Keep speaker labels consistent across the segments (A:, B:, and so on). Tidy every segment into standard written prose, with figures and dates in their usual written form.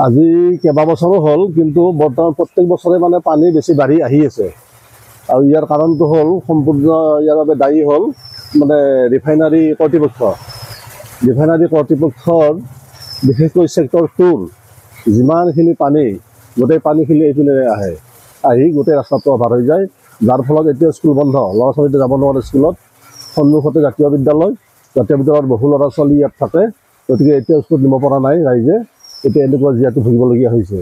A: আজি কেইবা বছৰো হ'ল, কিন্তু বৰ্তমান প্ৰত্যেক বছৰে মানে পানী বেছি বাঢ়ি আহি আছে। আৰু ইয়াৰ কাৰণটো হ'ল সম্পূৰ্ণ ইয়াৰ বাবে দায়ী হ'ল মানে ৰিফাইনাৰী কৰ্তৃপক্ষৰ বিশেষকৈ ছেক্টৰ 2ৰ যিমানখিনি পানী, গোটেই পানীখিনি এইপিনেৰে আহি গোটেই ৰাস্তাটো অভাৰ হৈ যায়, যাৰ ফলত এতিয়া স্কুল বন্ধ, ল'ৰা ছোৱালীতে যাব নোৱাৰে স্কুলত। সন্মুখতে জাতীয় বিদ্যালয়ৰ বহু ল'ৰা ছোৱালী ইয়াত থাকে, গতিকে এতিয়া স্কুলত নিব পৰা নাই ৰাইজে। এতিয়া এনেকুৱা জীয়াটো ভুগিবলগীয়া হৈছে।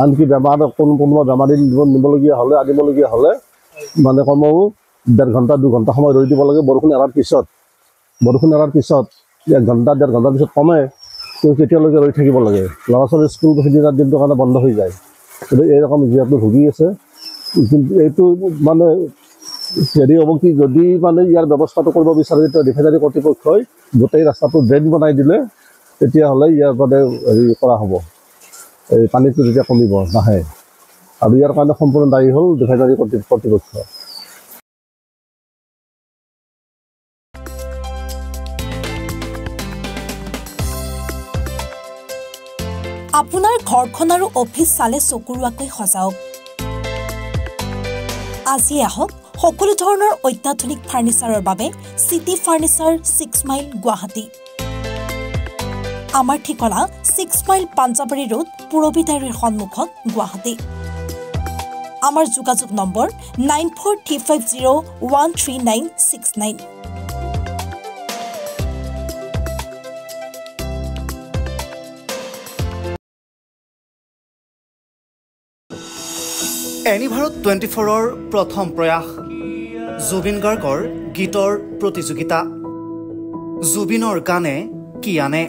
A: আনকি বেমাৰ কোনোবা বেমাৰী নিবলগীয়া হ'লে, আনিবলগীয়া হ'লে মানে কমেও 1.5 ঘণ্টা 2 ঘণ্টা সময় ৰৈ দিব লাগে। বৰষুণ এৰাৰ পিছত 1 ঘণ্টা 1.5 ঘণ্টাৰ পিছত কমে, কিন্তু তেতিয়ালৈকে ৰৈ থাকিব লাগে। ল'ৰা ছোৱালী স্কুল সেইদিনাৰ দিনটোৰ কাৰণে বন্ধ হৈ যায়। গতিকে এই ৰকম জীয়াটো ভুগি আছে। কিন্তু এইটো মানে হেৰি হ'ব কি, যদি মানে ইয়াৰ ব্যৱস্থাটো কৰিব বিচাৰে, তেতিয়া ৰিফাইনাৰী কৰ্তৃপক্ষই গোটেই ৰাস্তাটো ড্ৰেইন বনাই দিলে তেতিয়াহ'লে ইয়াৰ মানে হেৰি কৰা হ'ব, এই পানীটো যেতিয়া কমিব নাহে। আৰু ইয়াৰ কাৰণে সম্পূৰ্ণ দায়ী হ'ল ৰিফাইনাৰী কৰ্তৃপক্ষ।
B: আপোনাৰ ঘৰখন আৰু অফিচ চালে চকুৰুৱাকৈ সজাওক। আজি আহক সকলো ধৰণৰ অত্যাধুনিক ফাৰ্নিচাৰৰ বাবে চিটি ফাৰ্নিচাৰ 6 মাইল গুৱাহাটী। আমাৰ ঠিকনা 6 মাইল পাঞ্জাবাৰী ৰোড, পুৰবী ডায়েৰীৰ সন্মুখত, গুৱাহাটী। আমাৰ যোগাযোগ নম্বৰ 9435013969।
C: এনিভাৰত 24ৰ প্ৰথম প্ৰয়াস জুবিন গাৰ্গৰ গীতৰ প্ৰতিযোগিতা। জুবিনৰ গানে কি আনে।